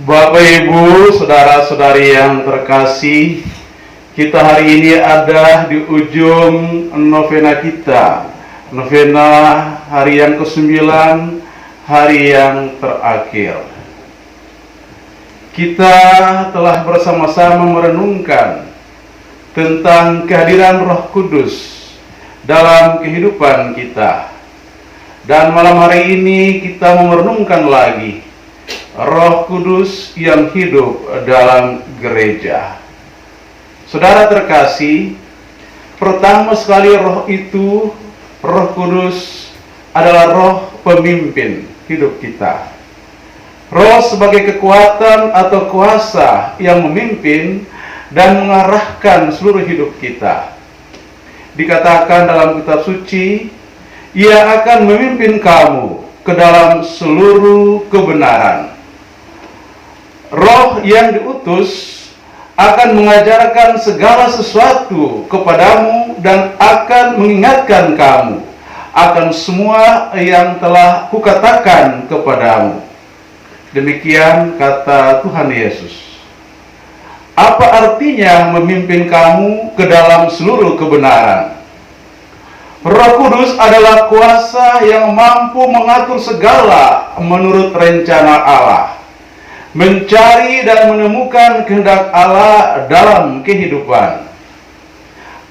Bapak, Ibu, saudara-saudari yang terkasih, kita hari ini ada di ujung novena kita. Novena hari yang ke-9, hari yang terakhir. Kita telah bersama-sama merenungkan tentang kehadiran Roh Kudus dalam kehidupan kita. Dan malam hari ini kita merenungkan lagi Roh Kudus yang hidup dalam gereja. Saudara terkasih, pertama sekali Roh itu, Roh Kudus adalah Roh pemimpin hidup kita. Roh sebagai kekuatan atau kuasa yang memimpin dan mengarahkan seluruh hidup kita. Dikatakan dalam kitab suci, Ia akan memimpin kamu ke dalam seluruh kebenaran. Roh yang diutus akan mengajarkan segala sesuatu kepadamu dan akan mengingatkan kamu akan semua yang telah kukatakan kepadamu. Demikian kata Tuhan Yesus. Apa artinya memimpin kamu ke dalam seluruh kebenaran? Roh Kudus adalah kuasa yang mampu mengatur segala menurut rencana Allah, mencari dan menemukan kehendak Allah dalam kehidupan.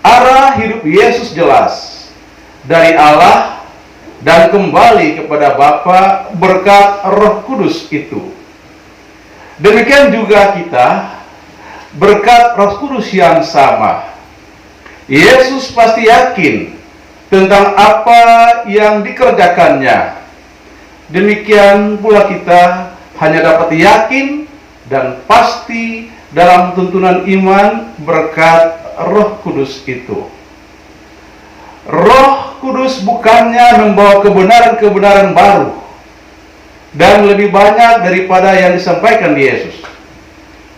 Arah hidup Yesus jelas dari Allah dan kembali kepada Bapa berkat Roh Kudus itu. Demikian juga kita berkat Roh Kudus yang sama. Yesus pasti yakin tentang apa yang dikerjakannya. Demikian pula kita hanya dapat yakin dan pasti dalam tuntunan iman berkat Roh Kudus itu. Roh Kudus bukannya membawa kebenaran-kebenaran baru dan lebih banyak daripada yang disampaikan di Yesus,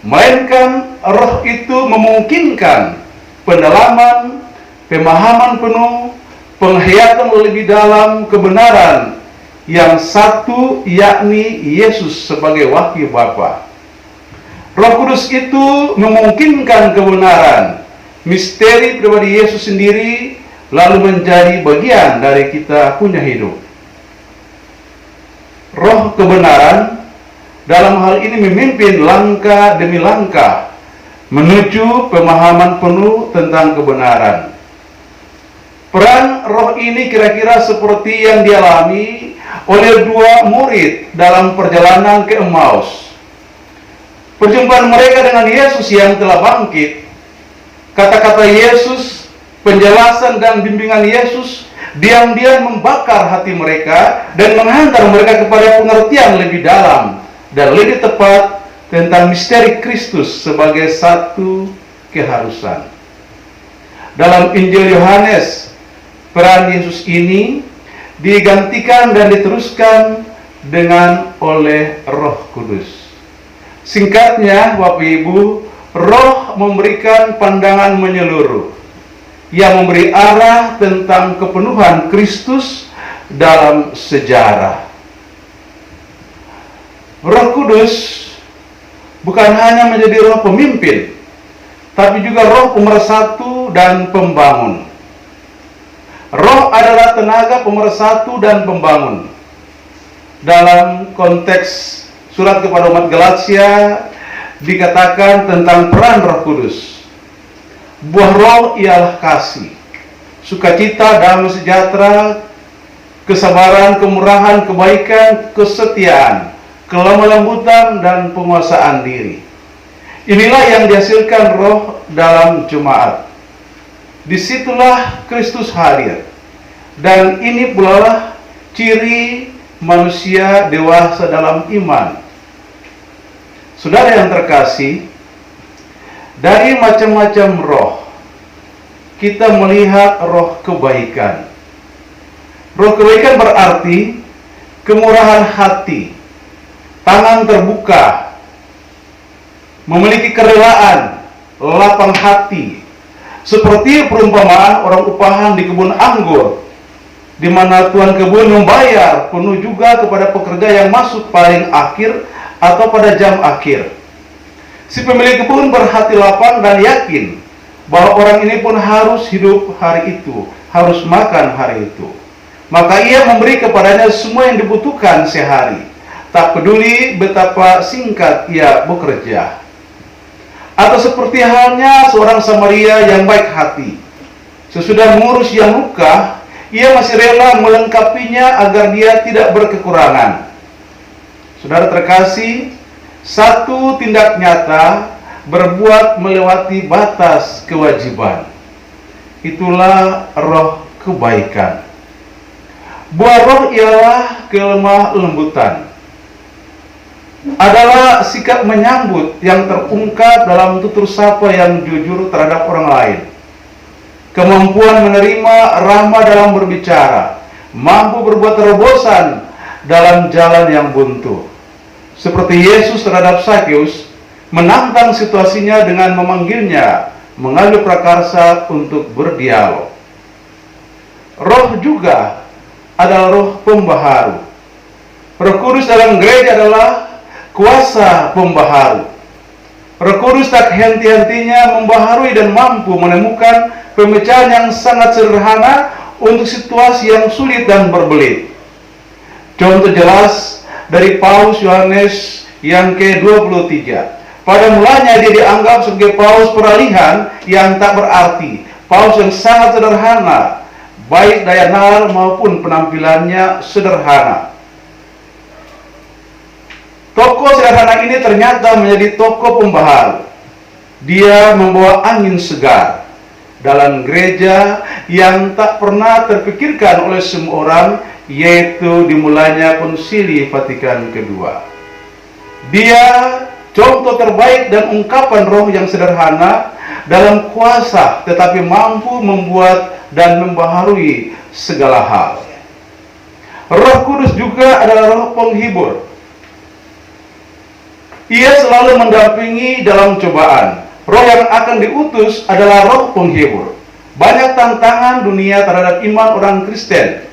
melainkan Roh itu memungkinkan pendalaman, pemahaman penuh, penghayatan lebih dalam kebenaran yang satu, yakni Yesus sebagai wakil Bapa. Roh Kudus itu memungkinkan kebenaran, misteri pribadi Yesus sendiri, lalu menjadi bagian dari kita punya hidup. Roh kebenaran dalam hal ini memimpin langkah demi langkah menuju pemahaman penuh tentang kebenaran. Peran roh ini kira-kira seperti yang dialami oleh dua murid dalam perjalanan ke Emmaus. Perjumpaan mereka dengan Yesus yang telah bangkit, kata-kata Yesus, penjelasan dan bimbingan Yesus diam-diam membakar hati mereka dan menghantar mereka kepada pengertian lebih dalam dan lebih tepat tentang misteri Kristus sebagai satu keharusan. Dalam Injil Yohanes, peran Yesus ini digantikan dan diteruskan dengan oleh Roh Kudus. Singkatnya, Bapak Ibu, Roh memberikan pandangan menyeluruh yang memberi arah tentang kepenuhan Kristus dalam sejarah. Roh Kudus bukan hanya menjadi roh pemimpin, tapi juga roh pemersatu dan pembangun. Roh adalah tenaga pemersatu dan pembangun. Dalam konteks surat kepada umat Galatia dikatakan tentang peran Roh Kudus. Buah roh ialah kasih, sukacita, damai sejahtera, kesabaran, kemurahan, kebaikan, kesetiaan, kelemah lembutan, dan penguasaan diri. Inilah yang dihasilkan roh dalam jemaat. Disitulah Kristus hadir, dan ini pula lah ciri manusia dewasa dalam iman. Saudara yang terkasih, dari macam-macam roh kita melihat roh kebaikan. Roh kebaikan berarti kemurahan hati, tangan terbuka, memiliki kerelaan, lapang hati, seperti perumpamaan orang upahan di kebun anggur, di mana tuan kebun membayar penuh juga kepada pekerja yang masuk paling akhir atau pada jam akhir. Si pemilik kebun berhati lapang dan yakin bahwa orang ini pun harus hidup hari itu, harus makan hari itu. Maka ia memberi kepadanya semua yang dibutuhkan sehari, tak peduli betapa singkat ia bekerja. Atau seperti halnya seorang Samaria yang baik hati, sesudah mengurus yang luka, ia masih rela melengkapinya agar dia tidak berkekurangan. Saudara terkasih, satu tindak nyata berbuat melewati batas kewajiban. Itulah roh kebaikan. Buah roh ialah kelemah lembutan. Adalah sikap menyambut yang terungkap dalam tutur sapa yang jujur terhadap orang lain. Kemampuan menerima, ramah dalam berbicara, mampu berbuat terobosan dalam jalan yang buntu. Seperti Yesus terhadap Sakeus, menantang situasinya dengan memanggilnya, mengambil prakarsa untuk berdialog. Roh juga adalah roh pembaharu. Roh Kudus dalam gereja adalah kuasa pembaharu. Roh Kudus tak henti-hentinya membaharui dan mampu menemukan pemecahan yang sangat sederhana untuk situasi yang sulit dan berbelit. Contoh jelas dari Paus Yohanes yang ke-23. Pada mulanya dia dianggap sebagai paus peralihan yang tak berarti, paus yang sangat sederhana, baik daya nalar maupun penampilannya sederhana. Tokoh sederhana ini ternyata menjadi tokoh pembaharu. Dia membawa angin segar dalam gereja yang tak pernah terpikirkan oleh semua orang, yaitu dimulainya Konsili Vatikan II. Dia contoh terbaik dan ungkapan roh yang sederhana dalam kuasa, tetapi mampu membuat dan membaharui segala hal. Roh Kudus juga adalah roh penghibur. Ia selalu mendampingi dalam cobaan. Roh yang akan diutus adalah roh penghibur. Banyak tantangan dunia terhadap iman orang Kristen.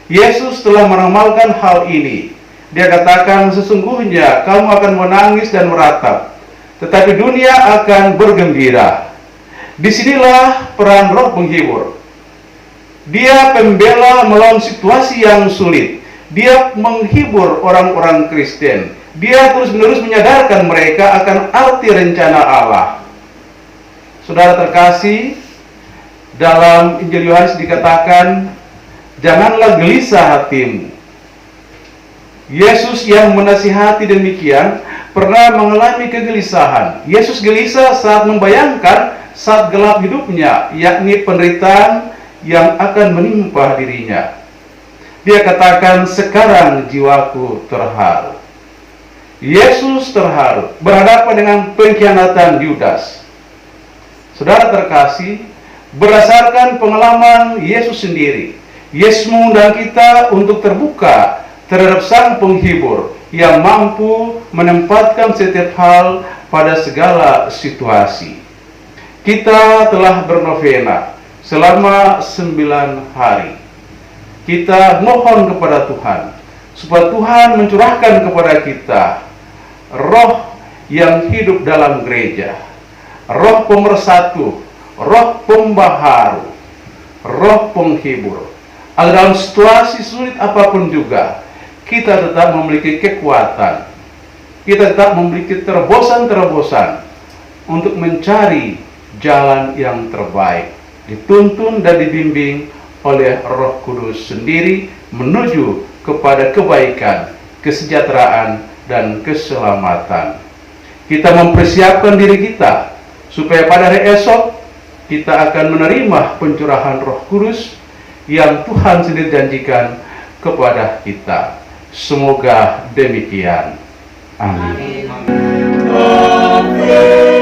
Yesus telah meramalkan hal ini. Dia katakan, sesungguhnya kamu akan menangis dan meratap, tetapi dunia akan bergembira. Disinilah peran roh penghibur. Dia pembela melawan situasi yang sulit. Dia menghibur orang-orang Kristen. Dia terus-menerus menyadarkan mereka akan arti rencana Allah. Saudara terkasih, dalam Injil Yohanes dikatakan, janganlah gelisah hatimu. Yesus yang menasihati demikian pernah mengalami kegelisahan. Yesus gelisah saat membayangkan saat gelap hidupnya, yakni penderitaan yang akan menimpa dirinya. Dia katakan, sekarang jiwaku terharu. Yesus terharu berhadapan dengan pengkhianatan Yudas. Saudara terkasih, berdasarkan pengalaman Yesus sendiri, Yesus mengundang kita untuk terbuka terhadap Sang Penghibur yang mampu menempatkan setiap hal pada segala situasi. Kita telah bernovena selama 9 hari. Kita mohon kepada Tuhan supaya Tuhan mencurahkan kepada kita roh yang hidup dalam gereja, roh pemersatu, roh pembaharu, roh penghibur, agar dalam situasi sulit apapun juga kita tetap memiliki kekuatan, kita tetap memiliki terobosan-terobosan untuk mencari jalan yang terbaik, dituntun dan dibimbing oleh Roh Kudus sendiri menuju kepada kebaikan, kesejahteraan, dan keselamatan. Kita mempersiapkan diri kita supaya pada hari esok kita akan menerima pencurahan Roh Kudus yang Tuhan sendiri janjikan kepada kita. Semoga demikian. Amin. Amin.